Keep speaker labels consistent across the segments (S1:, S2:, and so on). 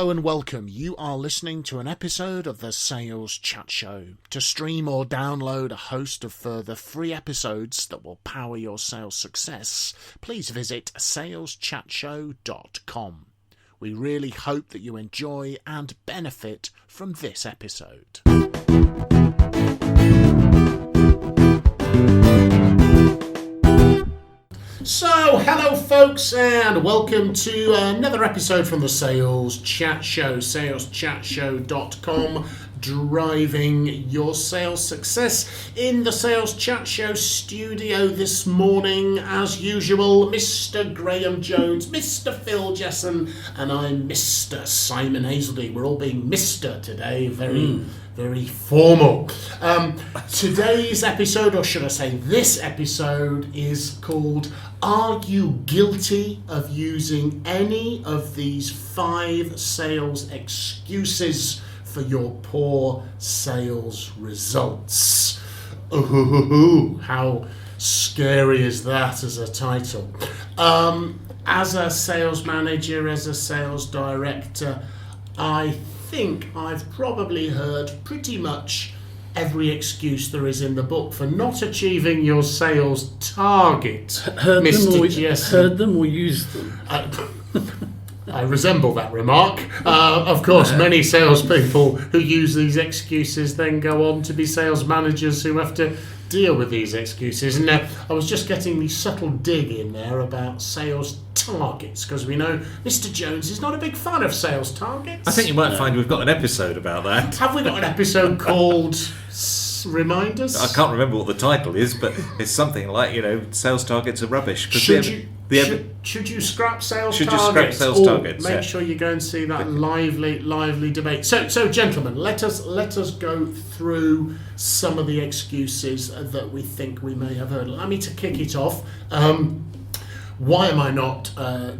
S1: Hello and welcome. You are listening to an episode of the Sales Chat Show. To stream or download a host of further free episodes that will power your sales success, please visit saleschatshow.com. We really hope that you enjoy and benefit from this episode. So, hello folks, and welcome to another episode from the Sales Chat Show, saleschatshow.com, driving your sales success. In the Sales Chat Show studio this morning, as usual, Mr. Graham Jones, Mr. Phil Jesson, and I'm Mr. Simon Hazeldy. We're all being Mr. today, very formal. Today's episode, or should I say this episode, is called Are You Guilty of Using Any of These 5 Sales Excuses for Your Poor Sales Results? Ooh, how scary is that as a title? As a sales manager, as a sales director, I think I've probably heard pretty much every excuse there is in the book for not achieving your sales target.
S2: Heard them or used them?
S1: I resemble that remark. Of course, many salespeople who use these excuses then go on to be sales managers who have to deal with these excuses. And I was just getting the subtle dig in there about sales targets, because we know Mr. Jones is not a big fan of sales targets.
S3: I think you might find we've got an episode about that.
S1: Have we got an episode called Remind Us?
S3: I can't remember what the title is, but it's something like, sales targets are rubbish.
S1: Should you scrap sales targets?
S3: Should you scrap sales targets?
S1: Make sure you go and see that lively debate. So gentlemen, let us go through some of the excuses that we think we may have heard. Allow me to kick it off. Why am I not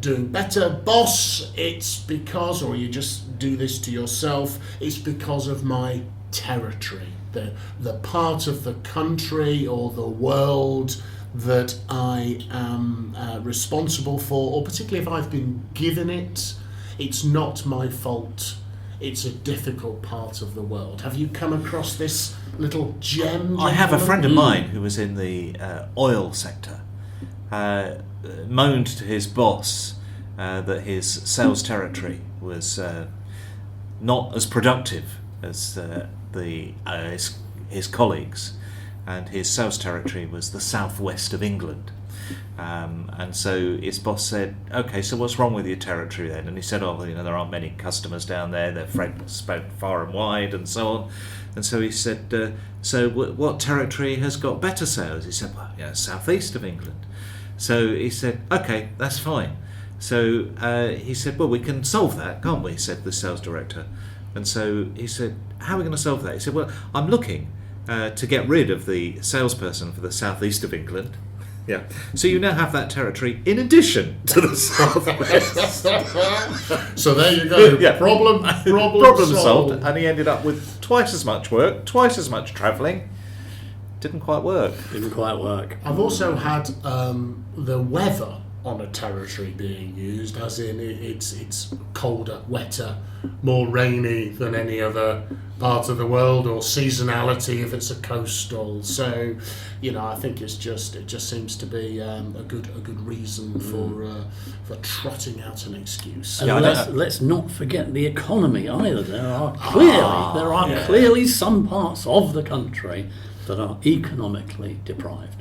S1: doing better? Boss, it's because, or you just do this to yourself, it's because of my territory. The part of the country or the world that I am responsible for, or particularly if I've been given it, it's not my fault. It's a difficult part of the world. Have you come across this little gem?
S3: I have a friend of mine who was in the oil sector, moaned to his boss that his sales territory was not as productive as his colleagues, and his sales territory was the southwest of England. And so his boss said, okay, so what's wrong with your territory then? And he said, there aren't many customers down there, they're spread far and wide and so on. And so he said, so what territory has got better sales? He said, well, southeast of England. So he said, okay, that's fine. So he said, well, we can solve that, can't we? Said the sales director. And so he said, how are we going to solve that? He said, well, I'm looking to get rid of the salesperson for the southeast of England. Yeah. So you now have that territory in addition to the southwest.
S1: So there you go.
S3: Yeah.
S1: Problem
S3: solved. And he ended up with twice as much work, twice as much travelling. Didn't quite work.
S1: I've also had the weather on a territory being used, as in it's colder, wetter, more rainy than any other part of the world, or seasonality if it's a coastal. So, I think it just seems to be a good reason for trotting out an excuse.
S2: And let's not forget the economy either. There are clearly some parts of the country that are economically deprived.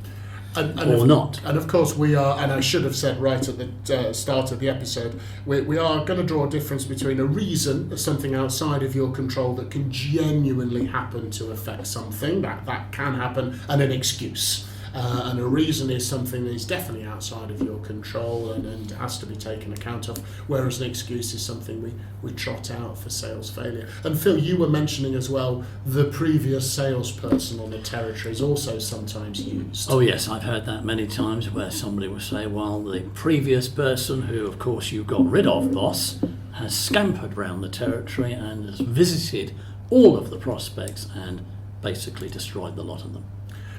S2: Not.
S1: And of course we are, and I should have said right at the start of the episode, we are going to draw a difference between a reason, something outside of your control that can genuinely happen to affect something, that can happen, and an excuse. And a reason is something that is definitely outside of your control and has to be taken account of, whereas an excuse is something we trot out for sales failure. And Phil, you were mentioning as well, the previous salesperson on the territory is also sometimes used.
S2: Oh yes, I've heard that many times, where somebody will say, well, the previous person, who of course you got rid of, boss, has scampered round the territory and has visited all of the prospects and basically destroyed the lot of them.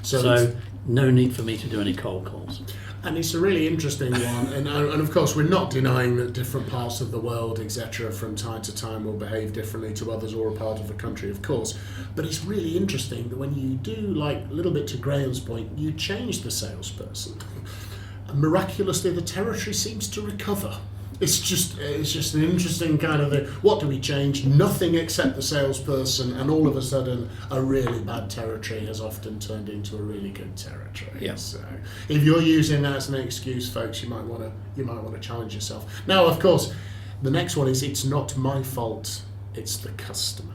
S2: So no need for me to do any cold calls.
S1: And it's a really interesting one, and of course we're not denying that different parts of the world, etc., from time to time will behave differently to others or a part of the country, of course. But it's really interesting that when you do, like a little bit to Graham's point, you change the salesperson, and miraculously the territory seems to recover. It's just an interesting kind of thing. What do we change? Nothing except the salesperson, and all of a sudden a really bad territory has often turned into a really good territory.
S2: Yeah.
S1: So if you're using that as an excuse, folks, you might want to challenge yourself. Now, of course, the next one is it's not my fault, it's the customer.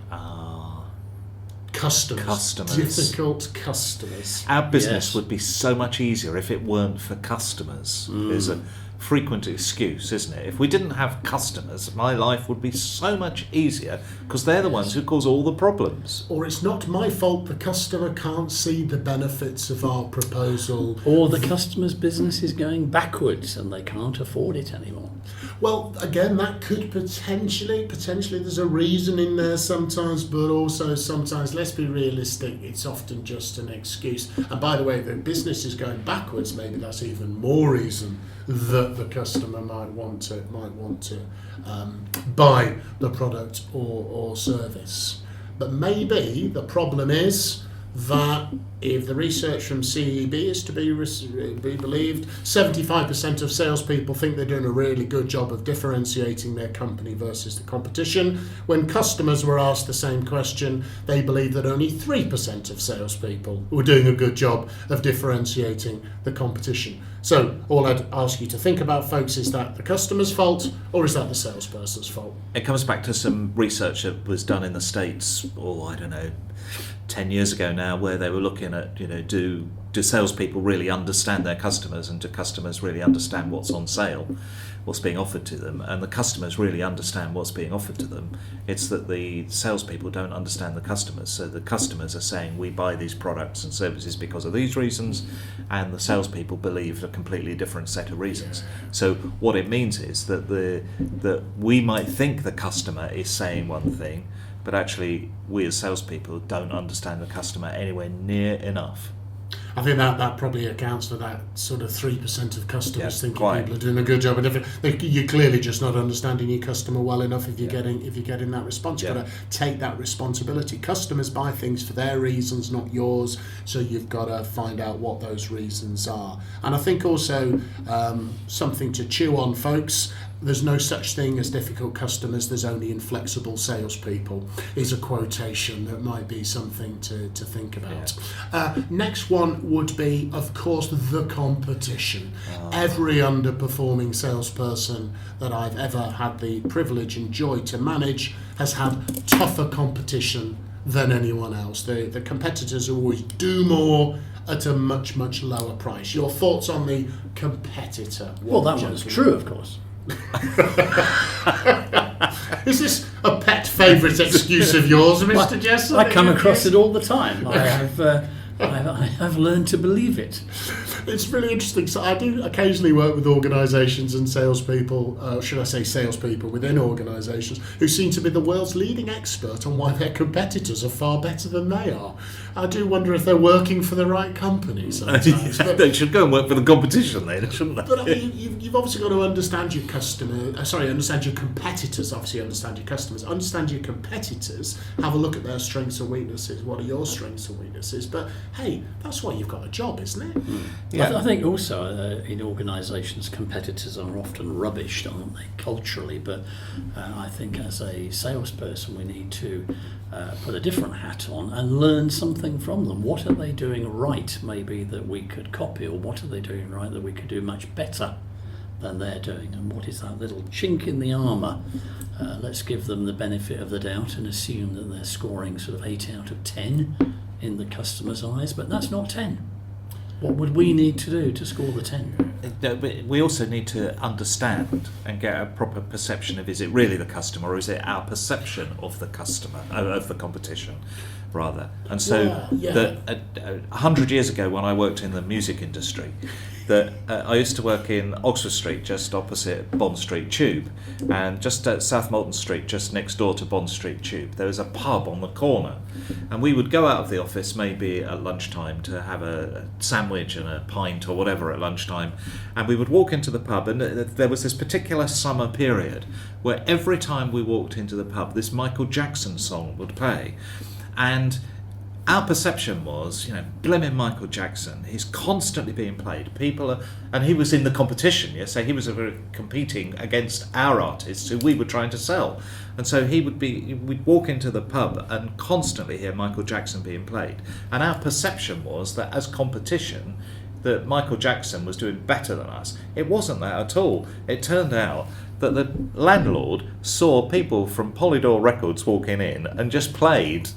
S1: Customers. Difficult customers.
S3: Our business
S2: Yes.
S3: would be so much easier if it weren't for customers. Is a frequent excuse, isn't it? If we didn't have customers, my life would be so much easier because they're the ones who cause all the problems.
S1: Or it's not my fault the customer can't see the benefits of our proposal.
S2: Or the customer's business is going backwards and they can't afford it anymore.
S1: Well, again, that could potentially there's a reason in there sometimes, but also sometimes, let's be realistic, it's often just an excuse. And by the way, if the business is going backwards, maybe that's even more reason that the customer might want to buy the product or service. But maybe the problem is that if the research from CEB is to be believed, 75% of salespeople think they're doing a really good job of differentiating their company versus the competition. When customers were asked the same question, they believe that only 3% of salespeople were doing a good job of differentiating the competition. So all I'd ask you to think about, folks, is that the customer's fault or is that the salesperson's fault?
S3: It comes back to some research that was done in the States, 10 years ago now, where they were looking at, do salespeople really understand their customers, and do customers really understand what's on sale, what's being offered to them, and the customers really understand what's being offered to them. It's that the salespeople don't understand the customers. So the customers are saying, we buy these products and services because of these reasons, and the salespeople believe a completely different set of reasons. So what it means is that that we might think the customer is saying one thing, but actually we as salespeople don't understand the customer anywhere near enough.
S1: I think that probably accounts for that sort of 3% of customers thinking
S3: quite.
S1: people are doing a good job. And you're clearly just not understanding your customer well enough if you're getting that response. You've got to take that responsibility. Customers buy things for their reasons, not yours. So you've got to find out what those reasons are. And I think also something to chew on, folks. There's no such thing as difficult customers, there's only inflexible salespeople, is a quotation that might be something to think about. Next one would be, of course, the competition. Every underperforming salesperson that I've ever had the privilege and joy to manage has had tougher competition than anyone else. The competitors always do more at a much, much lower price. Your thoughts on the competitor?
S2: Well, that one's true, of course.
S1: Is this a pet favourite excuse of yours, Mr. Jesson?
S2: I come across it all the time. I've learned to believe it.
S1: It's really interesting. So I do occasionally work with organisations and salespeople, should I say salespeople within organisations, who seem to be the world's leading expert on why their competitors are far better than they are. I do wonder if they're working for the right company sometimes.
S3: They should go and work for the competition then, shouldn't they?
S1: But I mean, you've obviously got to understand your understand your competitors, obviously understand your customers, understand your competitors, have a look at their strengths and weaknesses, what are your strengths and weaknesses, but hey, that's why you've got a job, isn't it?
S2: Yeah. I think also in organisations, competitors are often rubbished, aren't they, culturally, but I think as a salesperson we need to put a different hat on and learn something from them. What are they doing right, maybe, that we could copy, or what are they doing right that we could do much better than they're doing, and what is that little chink in the armour? Let's give them the benefit of the doubt and assume that they're scoring sort of 8 out of 10 in the customer's eyes, but that's not 10. What would we need to do to score the 10?
S3: But we also need to understand and get a proper perception of, is it really the customer or is it our perception of the customer, of the competition, rather. And so 100 years ago when I worked in the music industry, that I used to work in Oxford Street, just opposite Bond Street Tube, and just at South Molton Street, just next door to Bond Street Tube, there was a pub on the corner, and we would go out of the office maybe at lunchtime to have a sandwich and a pint or whatever at lunchtime, and we would walk into the pub, and there was this particular summer period where every time we walked into the pub, this Michael Jackson song would play, and our perception was, blimmin' Michael Jackson, he's constantly being played. And he was in the competition, so he was competing against our artists who we were trying to sell. And so we'd walk into the pub and constantly hear Michael Jackson being played. And our perception was that as competition, that Michael Jackson was doing better than us. It wasn't that at all. It turned out that the landlord saw people from Polydor Records walking in and just played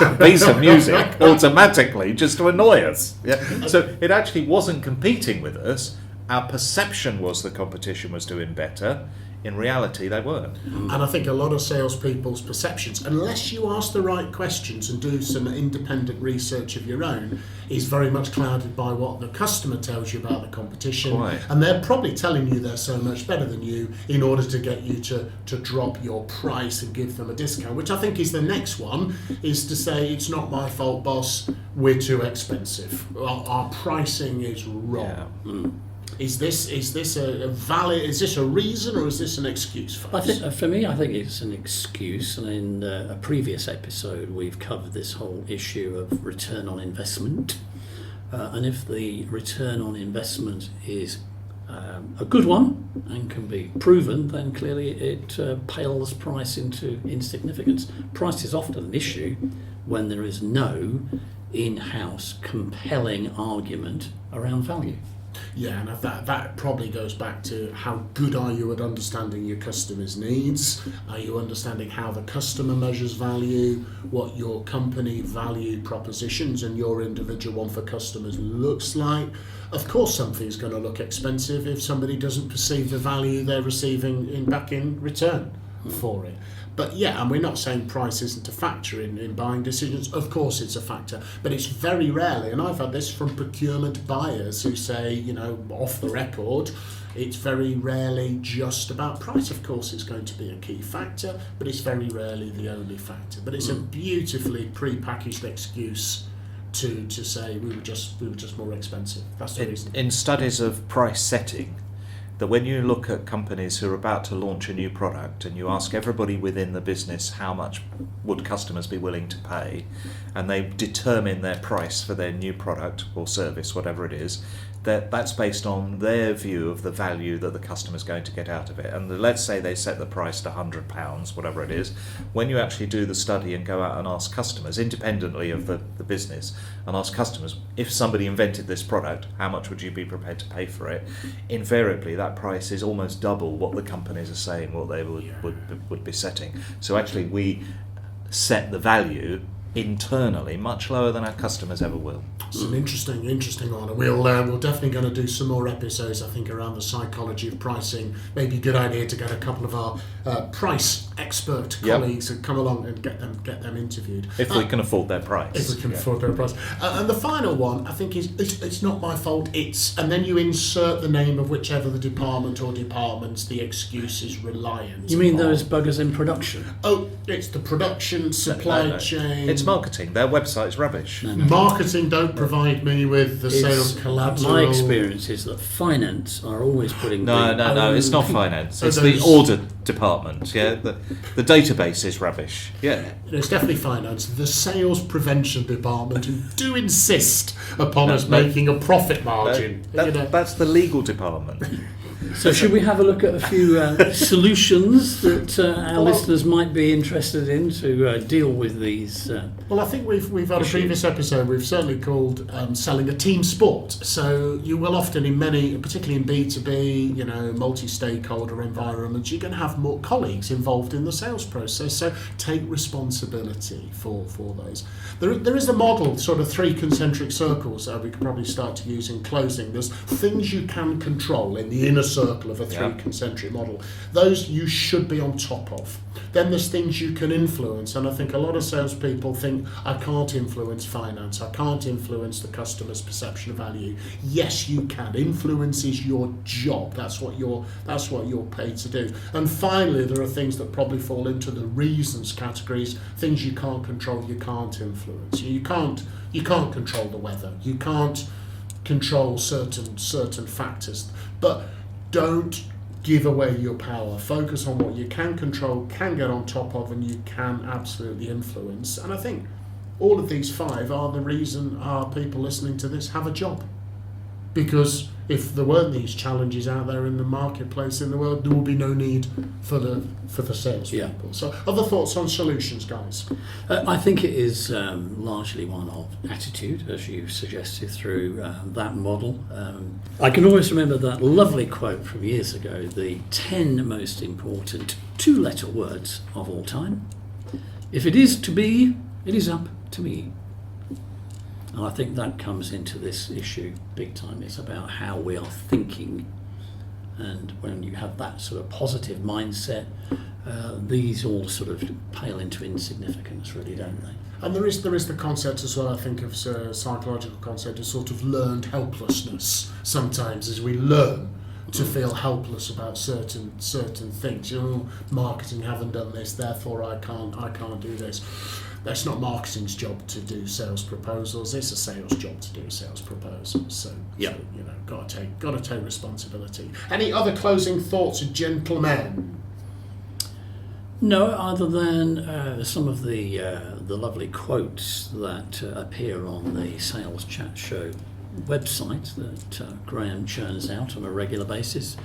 S3: a piece of music automatically just to annoy us. Yeah. So it actually wasn't competing with us. Our perception was the competition was doing better. In reality, they weren't.
S1: And I think a lot of salespeople's perceptions, unless you ask the right questions and do some independent research of your own, is very much clouded by what the customer tells you about the competition.
S3: Quite.
S1: And they're probably telling you they're so much better than you in order to get you to drop your price and give them a discount, which I think is the next one, is to say, it's not my fault, boss, we're too expensive. Our pricing is wrong.
S3: Yeah.
S1: Is this a valid? Is this a reason or is this an excuse for us?
S2: For me, I think it's an excuse. And in a previous episode, we've covered this whole issue of return on investment. And if the return on investment is a good one and can be proven, then clearly it pales price into insignificance. Price is often an issue when there is no in-house compelling argument around value.
S1: Yeah, and that probably goes back to how good are you at understanding your customer's needs? Are you understanding how the customer measures value, what your company value propositions and your individual one for customers looks like? Of course something's going to look expensive if somebody doesn't perceive the value they're receiving back in return for it. But yeah, and we're not saying price isn't a factor in buying decisions. Of course it's a factor, but it's very rarely, and I've had this from procurement buyers who say, off the record, it's very rarely just about price. Of course it's going to be a key factor, but it's very rarely the only factor. But it's a beautifully pre-packaged excuse to say we were just more expensive. That's the reason.
S3: In studies of price setting, that when you look at companies who are about to launch a new product and you ask everybody within the business how much would customers be willing to pay, and they determine their price for their new product or service, whatever it is, that's based on their view of the value that the customer's going to get out of it. And let's say they set the price to £100, whatever it is. When you actually do the study and go out and ask customers, independently of the business, and ask customers, if somebody invented this product, how much would you be prepared to pay for it? Invariably, that price is almost double what the companies are saying, what they would be setting. So actually, we set the value internally much lower than our customers ever will.
S1: It's an interesting one, and we're definitely going to do some more episodes, I think, around the psychology of pricing. Maybe a good idea to get a couple of our price expert colleagues and come along and get them interviewed.
S3: If we can afford their price.
S1: If we can afford their price. And the final one, I think, is it's not my fault, and then you insert the name of whichever the department or departments the excuse is reliant
S2: You mean
S1: on.
S2: those buggers in production?
S1: Oh, it's the production, supply chain.
S3: It's marketing. Their website's rubbish.
S2: No.
S1: Marketing don't provide me with the sales collateral.
S2: My experience is that finance are always putting
S3: No, it's not finance. It's
S1: those-
S3: the audit department. Yeah, the database is rubbish. Yeah,
S1: It's definitely finance. The sales prevention department who do insist upon us making a profit margin.
S3: that's the legal department.
S2: So should we have a look at a few solutions that our listeners might be interested in to deal with these?
S1: Well, I think we've had a previous episode we've certainly called selling a team sport. So you will often in many, particularly in B2B, multi-stakeholder environments, you're going to have more colleagues involved in the sales process. So take responsibility for those. There is a model, sort of 3 concentric circles that we could probably start to use in closing. There's things you can control in the inner circle of a three concentric model. Those you should be on top of. Then there's things you can influence, and I think a lot of salespeople think, I can't influence finance, I can't influence the customer's perception of value. Yes, you can. Influence is your job. That's what you're paid to do. And finally, there are things that probably fall into the reasons categories. Things you can't control, you can't influence. You can't control the weather. You can't control certain factors. But don't give away your power. Focus on what you can control, can get on top of, and you can absolutely influence. And I think all of these 5 are the reason our people listening to this have a job. Because if there weren't these challenges out there in the marketplace in the world, there would be no need for the sales people. So, other thoughts on solutions, guys?
S2: I think it is largely one of attitude, as you suggested through that model. I can always remember that lovely quote from years ago: the 10 most important 2-letter words of all time. If it is to be, it is up to me. And I think that comes into this issue big time. It's about how we are thinking, and when you have that sort of positive mindset, these all sort of pale into insignificance, really, don't they?
S1: And there is the concept as well, I think, of psychological concept of sort of learned helplessness. Sometimes as we learn to feel helpless about certain things. Marketing haven't done this, therefore I can't do this. That's not marketing's job to do sales proposals. It's a sales job to do sales proposals. So got to take responsibility. Any other closing thoughts, gentlemen?
S2: No, other than some of the lovely quotes that appear on the Sales Chat Show website that Graham churns out on a regular basis.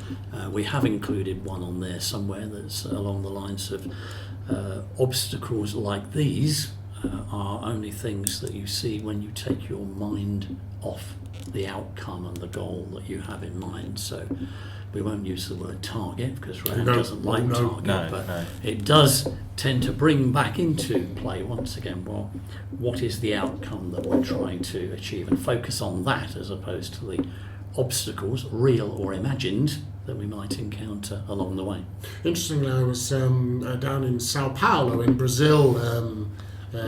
S2: We have included one on there somewhere that's along the lines of obstacles like these are only things that you see when you take your mind off the outcome and the goal that you have in mind. So we won't use the word target because Graham doesn't like target, but it does tend to bring back into play once again, well, what is the outcome that we're trying to achieve, and focus on that as opposed to the obstacles, real or imagined, that we might encounter along the way.
S1: Interestingly, I was down in Sao Paulo in Brazil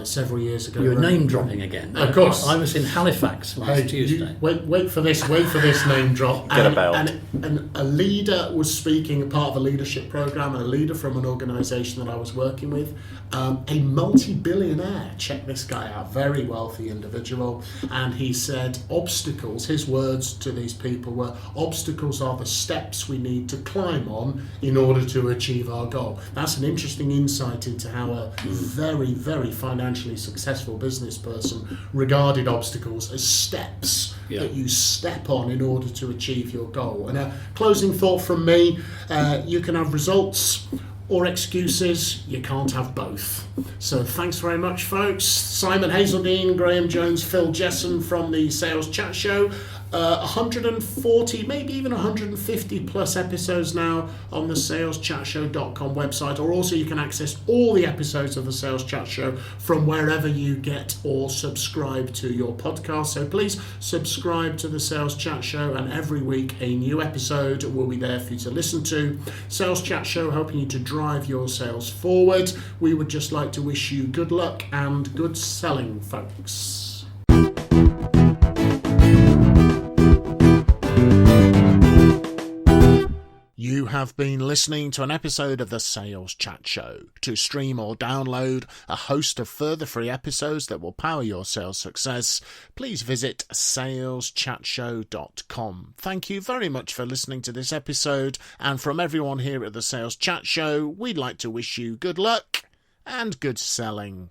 S1: several years ago.
S2: You're name dropping again.
S1: Of course.
S2: I was in Halifax last Tuesday.
S1: Wait for this name drop.
S3: Get a belt.
S1: And a leader was speaking, a part of a leadership program, and a leader from an organisation that I was working with, a multi-billionaire. Check this guy out, very wealthy individual. And he said, obstacles, his words to these people were, obstacles are the steps we need to climb on in order to achieve our goal. That's an interesting insight into how a very, very financially successful business person regarded obstacles as steps that you step on in order to achieve your goal. And a closing thought from me, you can have results or excuses, you can't have both. So thanks very much, folks. Simon Hazeldine, Graham Jones, Phil Jesson from the Sales Chat Show. 140, maybe even 150 plus episodes now on the saleschatshow.com website, or also you can access all the episodes of the Sales Chat Show from wherever you get or subscribe to your podcast. So please subscribe to the Sales Chat Show, and every week a new episode will be there for you to listen to. Sales Chat Show, helping you to drive your sales forward. We would just like to wish you good luck and good selling, folks. You have been listening to an episode of the Sales Chat Show. To stream or download a host of further free episodes that will power your sales success, please visit saleschatshow.com. Thank you very much for listening to this episode, and from everyone here at the Sales Chat Show, we'd like to wish you good luck and good selling.